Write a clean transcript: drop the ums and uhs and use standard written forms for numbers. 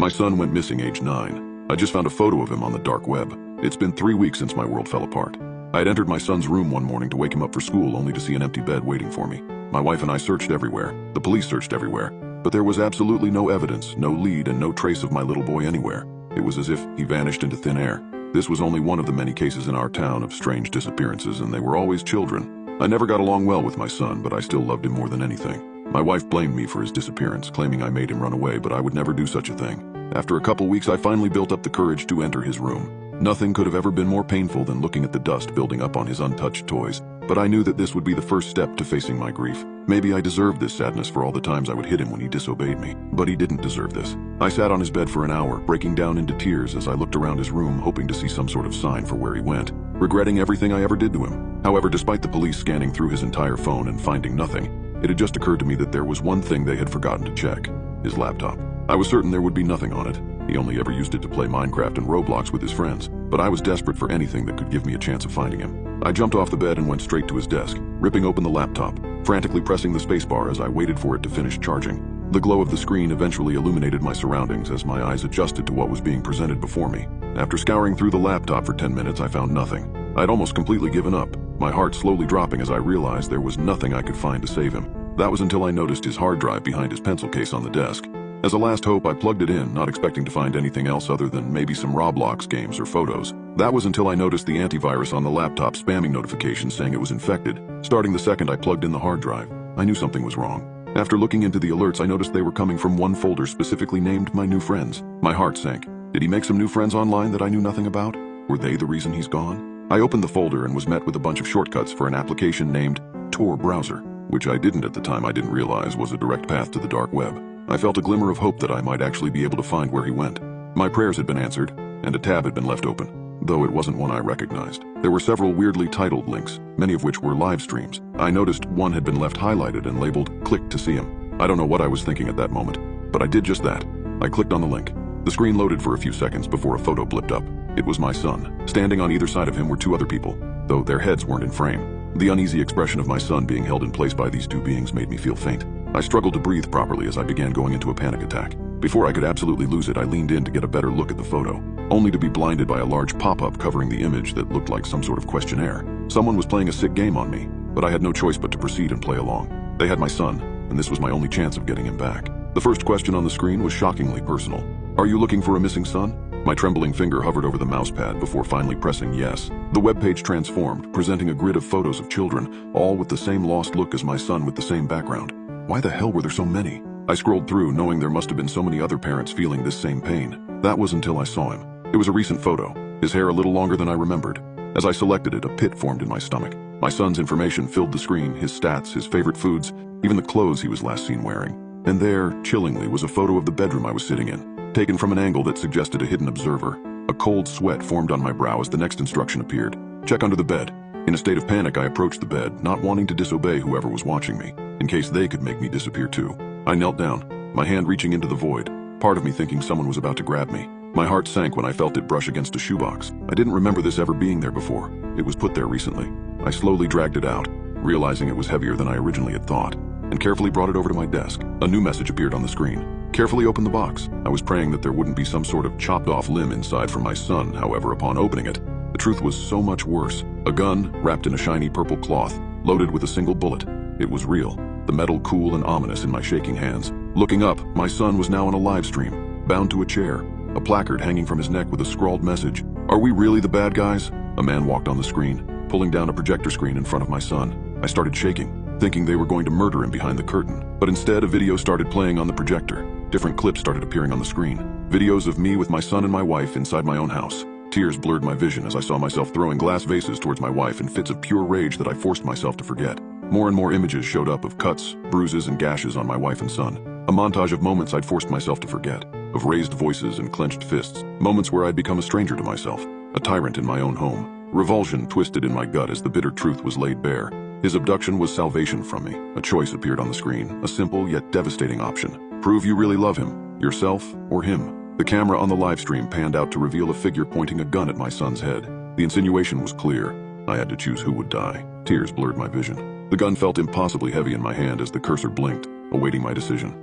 My son went missing age 9. I just found a photo of him on the dark web. It's been 3 weeks since my world fell apart. I had entered my son's room one morning to wake him up for school, only to see an empty bed waiting for me. My wife and I searched everywhere. The police searched everywhere. But there was absolutely no evidence, no lead, and no trace of my little boy anywhere. It was as if he vanished into thin air. This was only one of the many cases in our town of strange disappearances, and they were always children. I never got along well with my son, but I still loved him more than anything. My wife blamed me for his disappearance, claiming I made him run away, but I would never do such a thing. After a couple weeks, I finally built up the courage to enter his room. Nothing could have ever been more painful than looking at the dust building up on his untouched toys, but I knew that this would be the first step to facing my grief. Maybe I deserved this sadness for all the times I would hit him when he disobeyed me, but he didn't deserve this. I sat on his bed for an hour, breaking down into tears as I looked around his room, hoping to see some sort of sign for where he went, regretting everything I ever did to him. However, despite the police scanning through his entire phone and finding nothing, it had just occurred to me that there was one thing they had forgotten to check: his laptop. I was certain there would be nothing on it. He only ever used it to play Minecraft and Roblox with his friends, but I was desperate for anything that could give me a chance of finding him. I jumped off the bed and went straight to his desk, ripping open the laptop, frantically pressing the spacebar as I waited for it to finish charging. The glow of the screen eventually illuminated my surroundings as my eyes adjusted to what was being presented before me. After scouring through the laptop for 10 minutes, I found nothing. I'd almost completely given up, my heart slowly dropping as I realized there was nothing I could find to save him. That was until I noticed his hard drive behind his pencil case on the desk. As a last hope, I plugged it in, not expecting to find anything else other than maybe some Roblox games or photos. That was until I noticed the antivirus on the laptop spamming notifications saying it was infected. Starting the second I plugged in the hard drive, I knew something was wrong. After looking into the alerts, I noticed they were coming from one folder specifically named My New Friends. My heart sank. Did he make some new friends online that I knew nothing about? Were they the reason he's gone? I opened the folder and was met with a bunch of shortcuts for an application named Tor Browser, which I didn't at the time. I didn't realize was a direct path to the dark web. I felt a glimmer of hope that I might actually be able to find where he went. My prayers had been answered, and a tab had been left open, though it wasn't one I recognized. There were several weirdly titled links, many of which were live streams. I noticed one had been left highlighted and labeled "Click to see him." I don't know what I was thinking at that moment, but I did just that. I clicked on the link. The screen loaded for a few seconds before a photo blipped up. It was my son. Standing on either side of him were two other people, though their heads weren't in frame. The uneasy expression of my son being held in place by these two beings made me feel faint. I struggled to breathe properly as I began going into a panic attack. Before I could absolutely lose it, I leaned in to get a better look at the photo, only to be blinded by a large pop-up covering the image that looked like some sort of questionnaire. Someone was playing a sick game on me, but I had no choice but to proceed and play along. They had my son, and this was my only chance of getting him back. The first question on the screen was shockingly personal. "Are you looking for a missing son?" My trembling finger hovered over the mousepad before finally pressing yes. The webpage transformed, presenting a grid of photos of children, all with the same lost look as my son with the same background. Why the hell were there so many? I scrolled through, knowing there must have been so many other parents feeling this same pain. That was until I saw him. It was a recent photo, his hair a little longer than I remembered. As I selected it, a pit formed in my stomach. My son's information filled the screen, his stats, his favorite foods, even the clothes he was last seen wearing. And there, chillingly, was a photo of the bedroom I was sitting in, taken from an angle that suggested a hidden observer. A cold sweat formed on my brow as the next instruction appeared. "Check under the bed." In a state of panic, I approached the bed, not wanting to disobey whoever was watching me, in case they could make me disappear too. I knelt down, my hand reaching into the void, part of me thinking someone was about to grab me. My heart sank when I felt it brush against a shoebox. I didn't remember this ever being there before. It was put there recently. I slowly dragged it out, realizing it was heavier than I originally had thought, and carefully brought it over to my desk. A new message appeared on the screen. Carefully opened the box. I was praying that there wouldn't be some sort of chopped off limb inside for my son. However, upon opening it, the truth was so much worse. A gun, wrapped in a shiny purple cloth, loaded with a single bullet. It was real, the metal cool and ominous in my shaking hands. Looking up, my son was now on a live stream, bound to a chair, a placard hanging from his neck with a scrawled message. "Are we really the bad guys?" A man walked on the screen, pulling down a projector screen in front of my son. I started shaking, thinking they were going to murder him behind the curtain. But instead, a video started playing on the projector. Different clips started appearing on the screen. Videos of me with my son and my wife inside my own house. Tears blurred my vision as I saw myself throwing glass vases towards my wife in fits of pure rage that I forced myself to forget. More and more images showed up of cuts, bruises, and gashes on my wife and son. A montage of moments I'd forced myself to forget, of raised voices and clenched fists, moments where I'd become a stranger to myself, a tyrant in my own home. Revulsion twisted in my gut as the bitter truth was laid bare. His abduction was salvation from me. A choice appeared on the screen, a simple yet devastating option. Prove you really love him, yourself or him. The camera on the live stream panned out to reveal a figure pointing a gun at my son's head. The insinuation was clear. I had to choose who would die. Tears blurred my vision. The gun felt impossibly heavy in my hand as the cursor blinked, awaiting my decision.